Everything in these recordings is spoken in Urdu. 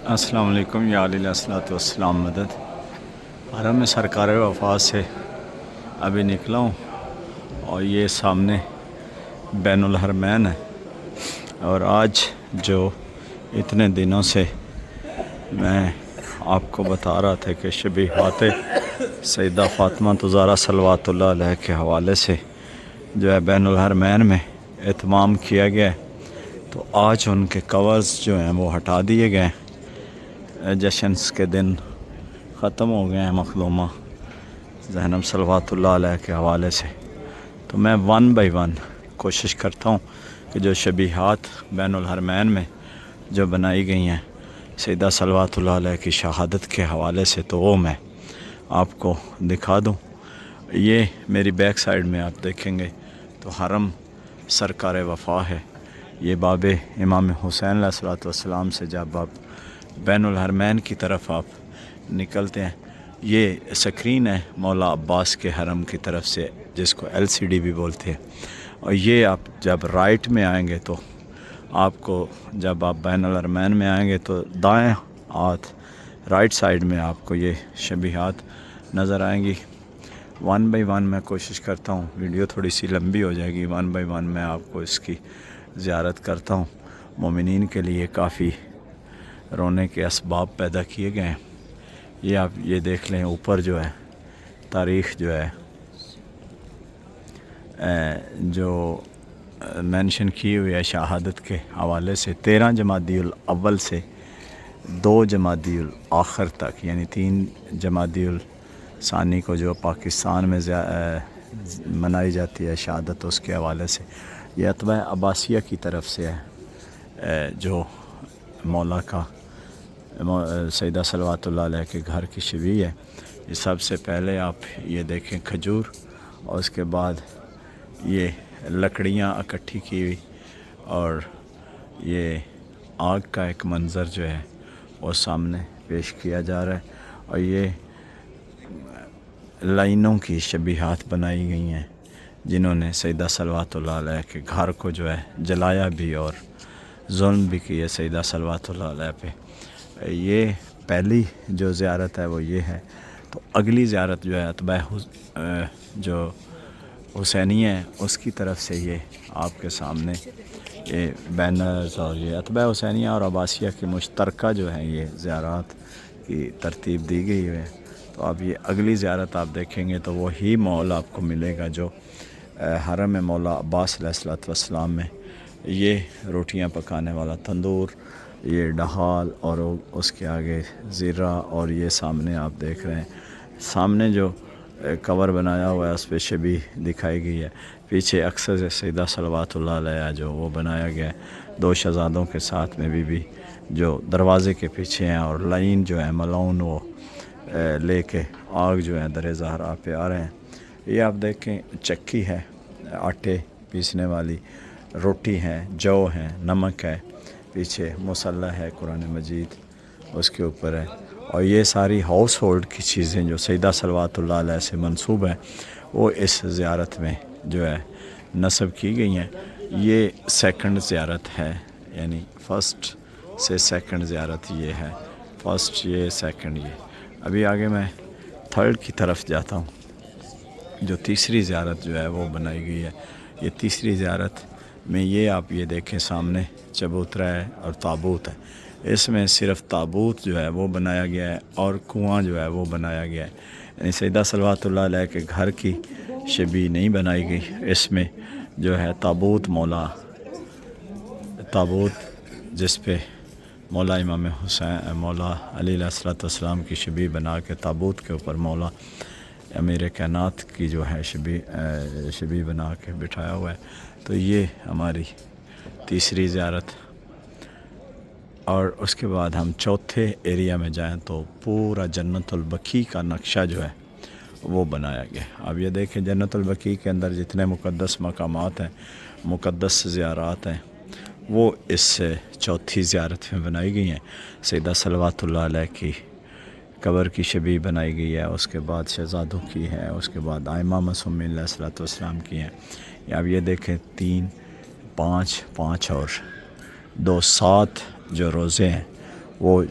السلام علیکم یا علیہ الصلوۃ والسلام مدد۔ حرم میں سرکار وفا سے ابھی نکلا ہوں اور یہ سامنے بین الحرمین ہے، اور آج جو اتنے دنوں سے میں آپ کو بتا رہا تھا کہ شبیہات سیدہ فاطمہ زہرا صلوات اللہ علیہ کے حوالے سے جو ہے بین الحرمین میں اہتمام کیا گیا ہے، تو آج ان کے کورز جو ہیں وہ ہٹا دیے گئے ہیں۔ جشنس کے دن ختم ہو گئے ہیں مخدومہ زینب صلوات اللہ علیہ کے حوالے سے، تو میں ون بائی ون کوشش کرتا ہوں کہ جو شبیہات بین الحرمین میں جو بنائی گئی ہیں سیدہ صلوات اللہ علیہ کی شہادت کے حوالے سے، تو وہ میں آپ کو دکھا دوں۔ یہ میری بیک سائڈ میں آپ دیکھیں گے تو حرم سرکار وفا ہے۔ یہ باب امام حسین علیہ الصلوۃ والسلام سے جب آپ بین الحرمین کی طرف آپ نکلتے ہیں، یہ سکرین ہے مولا عباس کے حرم کی طرف سے، جس کو LCD بھی بولتے ہیں، اور یہ آپ جب رائٹ میں آئیں گے تو آپ کو، جب آپ بین الحرمین میں آئیں گے تو دائیں ہاتھ رائٹ سائڈ میں آپ کو یہ شبیہات نظر آئیں گی۔ ون بائی ون میں کوشش کرتا ہوں، ویڈیو تھوڑی سی لمبی ہو جائے گی، ون بائی ون میں آپ کو اس کی زیارت کرتا ہوں۔ مومنین کے لیے کافی رونے کے اسباب پیدا کیے گئے ہیں۔ یہ آپ یہ دیکھ لیں، اوپر جو ہے تاریخ جو ہے جو مینشن کی ہوئی ہے شہادت کے حوالے سے، 13 جمادی الاول سے 2 جمادی الاخر تک، یعنی 3 جمادی الثانی کو جو پاکستان میں منائی جاتی ہے شہادت، اس کے حوالے سے یہ اتباع عباسیہ کی طرف سے ہے، جو مولا کا سیدہ صلوات اللہ علیہ کے گھر کی شبیہ ہے۔ یہ سب سے پہلے آپ یہ دیکھیں کھجور، اور اس کے بعد یہ لکڑیاں اکٹھی کی ہوئی، اور یہ آگ کا ایک منظر جو ہے وہ سامنے پیش کیا جا رہا ہے، اور یہ لائنوں کی شبیہات بنائی گئی ہیں جنہوں نے سیدہ صلوات اللہ علیہ کے گھر کو جو ہے جلایا بھی اور ظلم بھی کیا سیدہ صلوات اللہ علیہ پہ۔ یہ پہلی جو زیارت ہے وہ یہ ہے، تو اگلی زیارت جو ہے اتباع جو حسینی ہے اس کی طرف سے یہ آپ کے سامنے یہ بینرز، اور یہ اتباع حسینیہ اور عباسیہ کی مشترکہ جو ہیں یہ زیارات کی ترتیب دی گئی ہے۔ تو اب یہ اگلی زیارت آپ دیکھیں گے تو وہی ماحول آپ کو ملے گا جو حرم مولا عباس علیہ الصلوۃ والسلام میں، یہ روٹیاں پکانے والا تندور، یہ ڈھال، اور اس کے آگے زیرہ، اور یہ سامنے آپ دیکھ رہے ہیں سامنے جو کور بنایا ہوا ہے اس پہ شبیہ دکھائی گئی ہے۔ پیچھے اکثر سیدہ صلوات اللہ علیہ جو وہ بنایا گیا ہے 2 شہزادوں کے ساتھ میں، بی جو دروازے کے پیچھے ہیں، اور لائن جو ہے ملعون وہ لے کے آگ جو ہے در زہرا پہ آ رہے ہیں۔ یہ آپ دیکھیں چکی ہے آٹے پیسنے والی، روٹی ہے، جو ہے، نمک ہے، پیچھے مصلی ہے قرآن مجید اس کے اوپر ہے، اور یہ ساری ہاؤس ہولڈ کی چیزیں جو سیدہ صلوات اللہ علیہ سے منسوب ہیں وہ اس زیارت میں جو ہے نصب کی گئی ہیں۔ یہ سیکنڈ زیارت ہے، یعنی فرسٹ سے سیکنڈ زیارت یہ ہے، فرسٹ یہ، سیکنڈ یہ۔ ابھی آگے میں تھرڈ کی طرف جاتا ہوں، جو تیسری زیارت جو ہے وہ بنائی گئی ہے۔ یہ تیسری زیارت میں یہ آپ یہ دیکھیں سامنے چبوترا ہے اور تابوت ہے، اس میں صرف تابوت جو ہے وہ بنایا گیا ہے، اور کنواں جو ہے وہ بنایا گیا ہے، یعنی سیدہ صلوات اللہ علیہ کے گھر کی شبیہ نہیں بنائی گئی۔ اس میں جو ہے تابوت جس پہ مولا امام حسین، مولا علی علیہ الصلوۃ والسلام کی شبیہ بنا کے تابوت کے اوپر مولا امیر کائنات کی جو ہے شبیہ بنا کے بٹھایا ہوا ہے۔ تو یہ ہماری تیسری زیارت، اور اس کے بعد ہم چوتھے ایریا میں جائیں تو پورا جنت البقیع کا نقشہ جو ہے وہ بنایا گیا۔ اب یہ دیکھیں جنت البقیع کے اندر جتنے مقدس مقامات ہیں، مقدس زیارات ہیں، وہ اس چوتھی زیارت میں بنائی گئی ہیں۔ سیدہ صلوات اللہ علیہ کی قبر کی شبیہ بنائی گئی ہے، اس کے بعد شہزادوں کی ہے، اس کے بعد ائمہ معصومین علیہ الصلوۃ والسلام کی ہیں۔ اب یہ دیکھیں 3، 5 اور 2، 7 جو روزے ہیں وہ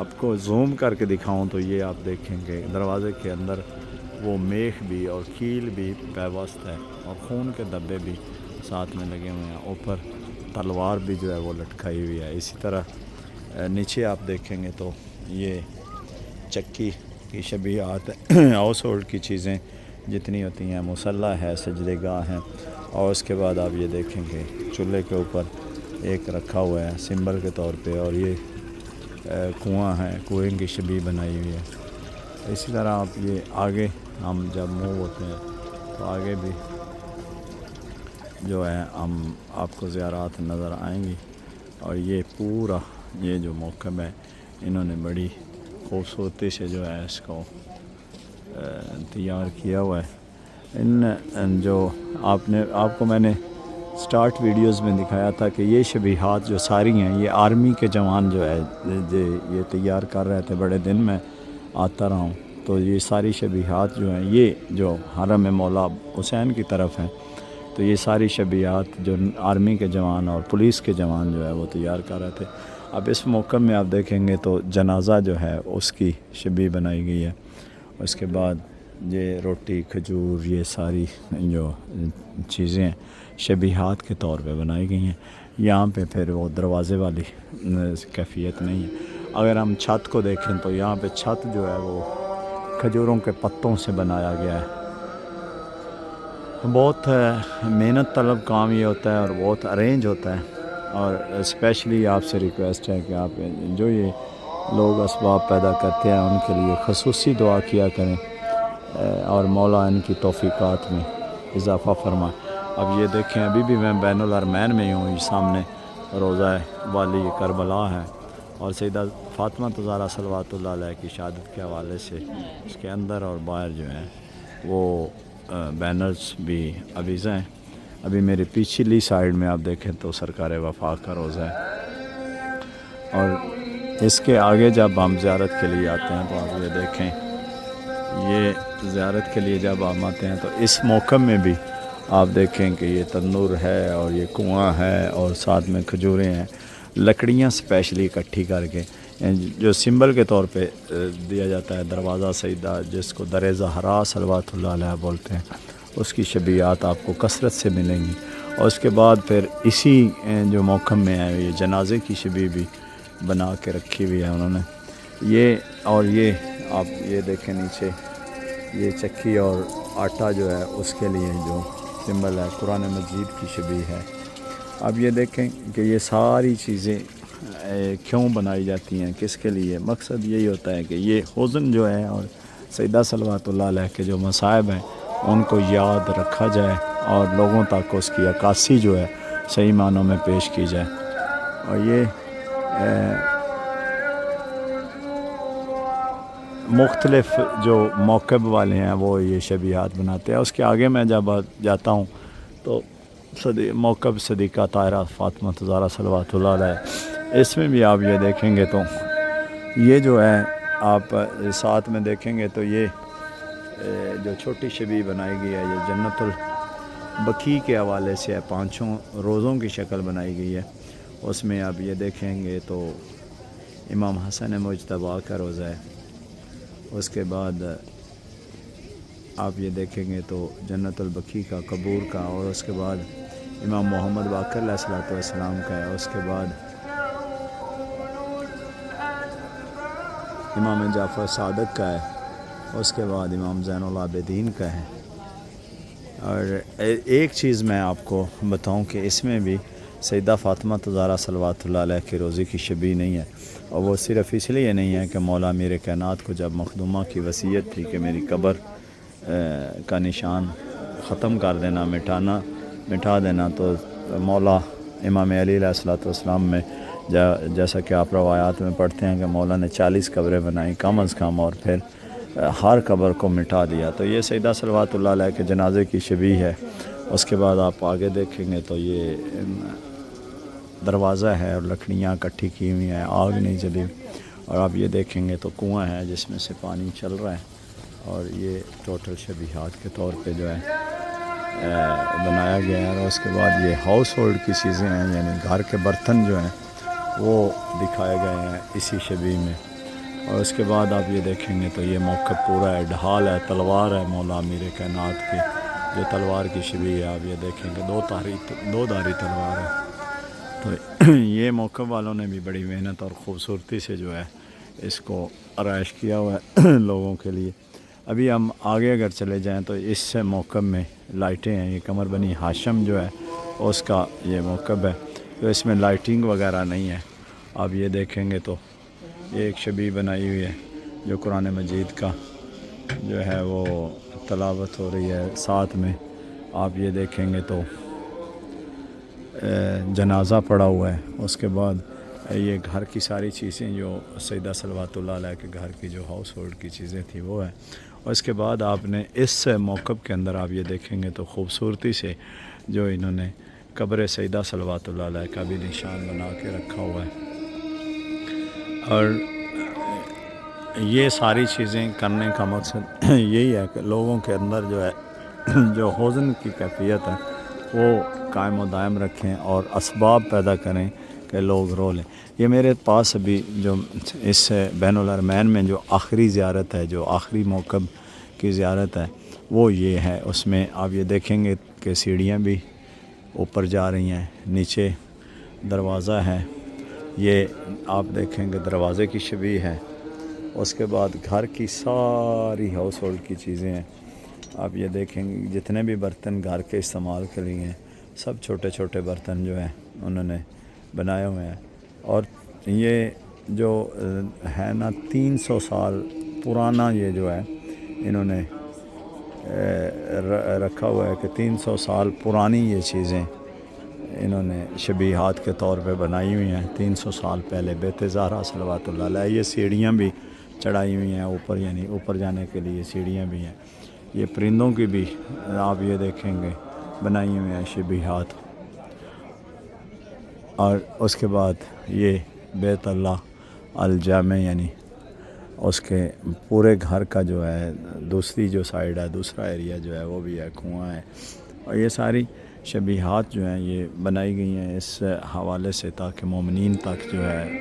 آپ کو زوم کر کے دکھاؤں تو یہ آپ دیکھیں گے دروازے کے اندر وہ میخ بھی اور کیل بھی پیوست ہے اور خون کے دبے بھی ساتھ میں لگے ہوئے ہیں. اوپر تلوار بھی جو ہے وہ لٹکائی ہوئی ہے. اسی طرح نیچے آپ دیکھیں گے تو یہ چکی کی شبیہات ہاؤس ہولڈ کی چیزیں جتنی ہوتی ہیں، مصلی ہے، سجدے گاہ ہیں. اور اس کے بعد آپ یہ دیکھیں گے چولہے کے اوپر ایک رکھا ہوا ہے سمبل کے طور پہ، اور یہ کنواں ہے، کنویں کی شبیہ بنائی ہوئی ہے. اسی طرح آپ یہ آگے ہم جب موو ہوتے ہیں تو آگے بھی جو ہے ہم آپ کو زیارات نظر آئیں گی. اور یہ پورا یہ جو موقع ہے انہوں نے بڑی خوبصورتی سے جو ہے اس کو تیار کیا ہوا ہے. ان جو آپ کو میں نے سٹارٹ ویڈیوز میں دکھایا تھا کہ یہ شبیہات جو ساری ہیں یہ آرمی کے جوان جو ہے یہ تیار کر رہے تھے. بڑے دن میں آتا رہا ہوں تو یہ ساری شبیہات جو ہیں یہ جو حرم مولا حسین کی طرف ہیں تو یہ ساری شبیہات جو آرمی کے جوان اور پولیس کے جوان جو ہے وہ تیار کر رہے تھے. اب اس موقع میں آپ دیکھیں گے تو جنازہ جو ہے اس کی شبیہ بنائی گئی ہے. اس کے بعد یہ روٹی کھجور یہ ساری جو چیزیں شبیہات کے طور پہ بنائی گئی ہیں. یہاں پہ پھر وہ دروازے والی کیفیت نہیں ہے. اگر ہم چھت کو دیکھیں تو یہاں پہ چھت جو ہے وہ کھجوروں کے پتوں سے بنایا گیا ہے. بہت محنت طلب کام یہ ہوتا ہے اور بہت ارینج ہوتا ہے. اور اسپیشلی آپ سے ریکویسٹ ہے کہ آپ جو یہ لوگ اسباب پیدا کرتے ہیں ان کے لیے خصوصی دعا کیا کریں اور مولا ان کی توفیقات میں اضافہ فرمائے. اب یہ دیکھیں ابھی بھی میں بین الحرمین میں ہوں. یہ سامنے روضہ والی کربلا ہے اور سیدہ فاطمہ زہرا صلوات اللہ علیہ کی شہادت کے حوالے سے اس کے اندر اور باہر جو ہیں وہ بینرز بھی ابیزہ ہیں. ابھی میرے پچھلی سائیڈ میں آپ دیکھیں تو سرکار وفا کا روضہ ہے. اور اس کے آگے جب ہم زیارت کے لیے آتے ہیں تو آپ یہ دیکھیں یہ زیارت کے لیے جب ہم آتے ہیں تو اس موقع میں بھی آپ دیکھیں کہ یہ تندور ہے اور یہ کنواں ہے اور ساتھ میں کھجوریں ہیں. لکڑیاں اسپیشلی اکٹھی کر کے جو سمبل کے طور پہ دیا جاتا ہے دروازہ سیدہ جس کو در زہرا صلوات اللہ علیہ بولتے ہیں اس کی شبیہات آپ کو کثرت سے ملیں گی. اور اس کے بعد پھر اسی جو موقع میں ہے یہ جنازے کی شبیہ بھی بنا کے رکھی ہوئی ہے انہوں نے. یہ اور یہ آپ یہ دیکھیں نیچے یہ چکی اور آٹا جو ہے اس کے لیے جو سمبل ہے قرآن مجید کی شبیہ ہے. اب یہ دیکھیں کہ یہ ساری چیزیں کیوں بنائی جاتی ہیں، کس کے لیے. مقصد یہی ہوتا ہے کہ یہ حزن جو ہے اور سیدہ صلوات اللہ علیہ کے جو مصائب ہیں ان کو یاد رکھا جائے اور لوگوں تک اس کی عکاسی جو ہے صحیح معنوں میں پیش کی جائے. اور یہ مختلف جو موقب والے ہیں وہ یہ شبیہات بناتے ہیں. اس کے آگے میں جب جاتا ہوں تو موقب صدیقہ طاہرہ فاطمہ زہرا صلوات اللہ علیہ اس میں بھی آپ یہ دیکھیں گے تو یہ جو ہے آپ ساتھ میں دیکھیں گے تو یہ جو چھوٹی شبیہ بنائی گئی ہے یہ جنت البقیع کے حوالے سے ہے. 5 روزوں کی شکل بنائی گئی ہے. اس میں آپ یہ دیکھیں گے تو امام حسن مجتبیٰ کا روزہ ہے. اس کے بعد آپ یہ دیکھیں گے تو جنت البقیع کا قبور کا، اور اس کے بعد امام محمد باقر علیہ السلام کا ہے. اس کے بعد امام جعفر صادق کا ہے. اس کے بعد امام زین العابدین کا ہے. اور ایک چیز میں آپ کو بتاؤں کہ اس میں بھی سیدہ فاطمہ زہرا صلوات اللہ علیہ کی روزے کی شبیہ نہیں ہے. اور وہ صرف اس لیے نہیں ہے کہ مولا امیر کائنات کو جب مخدومہ کی وصیت تھی کہ میری قبر کا نشان ختم کر دینا، مٹا دینا، تو مولا امام علی علیہ السلام میں جیسا کہ آپ روایات میں پڑھتے ہیں کہ مولا نے 40 قبریں بنائیں کم از کم اور پھر ہر قبر کو مٹا دیا. تو یہ سیدہ صلوات اللہ علیہ کے جنازے کی شبیہ ہے. اس کے بعد آپ آگے دیکھیں گے تو یہ دروازہ ہے اور لکڑیاں اکٹھی کی ہوئی ہیں، آگ نہیں جلی. اور آپ یہ دیکھیں گے تو کنواں ہے جس میں سے پانی چل رہا ہے. اور یہ ٹوٹل شبیہات کے طور پہ جو ہے بنایا گیا ہے. اور اس کے بعد یہ ہاؤس ہولڈ کی چیزیں ہیں، یعنی گھر کے برتن جو ہیں وہ دکھائے گئے ہیں اسی شبیہ میں. اور اس کے بعد آپ یہ دیکھیں گے تو یہ موقف پورا ہے، ڈھال ہے، تلوار ہے مولا امیر کائنات کی، جو تلوار کی شبیہ ہے۔ آپ یہ دیکھیں گے دو دھاری تلوار ہے۔ تو یہ موقف والوں نے بھی بڑی محنت اور خوبصورتی سے جو ہے اس کو آرائش کیا ہوا ہے لوگوں کے لیے۔ ابھی ہم آگے اگر چلے جائیں تو اس سے موقف میں لائٹیں ہیں، یہ قمر بنی ہاشم جو ہے اس کا یہ موقف ہے، تو اس میں لائٹنگ وغیرہ نہیں ہے۔ آپ یہ دیکھیں گے تو یہ ایک شبیہ بنائی ہوئی ہے جو قرآن مجید کا جو ہے وہ تلاوت ہو رہی ہے، ساتھ میں آپ یہ دیکھیں گے تو جنازہ پڑا ہوا ہے۔ اس کے بعد یہ گھر کی ساری چیزیں جو سیدہ صلوات اللہ علیہ کے گھر کی جو ہاؤس ہولڈ کی چیزیں تھیں وہ ہے۔ اور اس کے بعد آپ نے اس موقف کے اندر آپ یہ دیکھیں گے تو خوبصورتی سے جو انہوں نے قبر سیدہ صلوات اللہ علیہ کا بھی نشان بنا کے رکھا ہوا ہے۔ اور یہ ساری چیزیں کرنے کا مقصد یہی ہے کہ لوگوں کے اندر جو ہے جو حزن کی کیفیت ہے وہ قائم و دائم رکھیں اور اسباب پیدا کریں کہ لوگ رو لیں۔ یہ میرے پاس ابھی جو اس بین الحرمین میں جو آخری زیارت ہے، جو آخری موقف کی زیارت ہے وہ یہ ہے۔ اس میں آپ یہ دیکھیں گے کہ سیڑھیاں بھی اوپر جا رہی ہیں، نیچے دروازہ ہے، یہ آپ دیکھیں گے دروازے کی شبیہ ہے۔ اس کے بعد گھر کی ساری ہاؤس ہولڈ کی چیزیں ہیں، آپ یہ دیکھیں گے جتنے بھی برتن گھر کے استعمال کے لیے ہیں سب چھوٹے چھوٹے برتن جو ہیں انہوں نے بنائے ہوئے ہیں۔ اور یہ جو ہے نا 300 سال پرانا یہ جو ہے انہوں نے رکھا ہوا ہے کہ 300 سال پرانی یہ چیزیں انہوں نے شبیہات کے طور پہ بنائی ہوئی ہیں۔ 300 سال پہلے بیت زہرا صلوات اللہ علیہ، یہ سیڑھیاں بھی چڑھائی ہوئی ہیں اوپر، یعنی اوپر جانے کے لیے سیڑھیاں بھی ہیں۔ یہ پرندوں کی بھی آپ یہ دیکھیں گے بنائی ہوئی ہیں شبیہات۔ اور اس کے بعد یہ بیت اللہ الجامع، یعنی اس کے پورے گھر کا جو ہے دوسری جو سائیڈ ہے، دوسرا ایریا جو ہے وہ بھی ہے، کنواں ہے۔ اور یہ ساری شبیہات جو ہیں یہ بنائی گئی ہیں اس حوالے سے تاکہ مومنین تک جو ہے،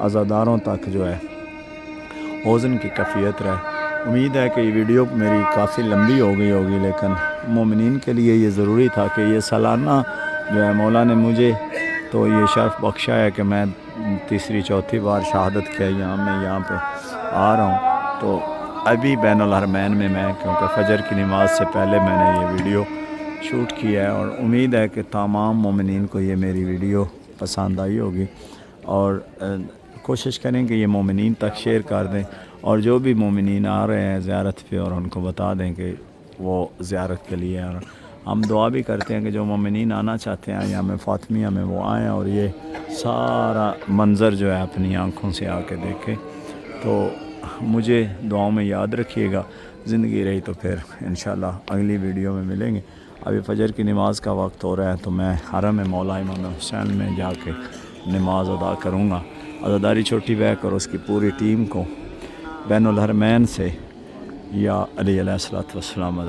عزاداروں تک جو ہے حزن کی کیفیت رہے۔ امید ہے کہ یہ ویڈیو میری کافی لمبی ہو گئی ہوگی، لیکن مومنین کے لیے یہ ضروری تھا کہ یہ سالانہ جو ہے مولا نے مجھے تو یہ شرف بخشا ہے کہ میں تیسری چوتھی بار شہادت کے یہاں پہ آ رہا ہوں۔ تو ابھی بین الحرمین میں کیونکہ فجر کی نماز سے پہلے میں نے یہ ویڈیو شوٹ کیا ہے، اور امید ہے کہ تمام مومنین کو یہ میری ویڈیو پسند آئی ہوگی، اور کوشش کریں کہ یہ مومنین تک شیئر کر دیں، اور جو بھی مومنین آ رہے ہیں زیارت پہ اور ان کو بتا دیں کہ وہ زیارت کے لیے، اور ہم دعا بھی کرتے ہیں کہ جو مومنین آنا چاہتے ہیں یا میں فاطمیہ میں وہ آئیں اور یہ سارا منظر جو ہے اپنی آنکھوں سے آ کے دیکھیں۔ تو مجھے دعاؤں میں یاد رکھیے گا، زندگی رہی تو پھر انشاءاللہ اگلی ویڈیو میں ملیں گے۔ ابھی فجر کی نماز کا وقت ہو رہا ہے تو میں حرم مولا امام حسین میں جا کے نماز ادا کروں گا۔ عزاداری چھوٹی بیک اور اس کی پوری ٹیم کو بین الحرمین سے یا علی علیہ الصلوۃ والسلام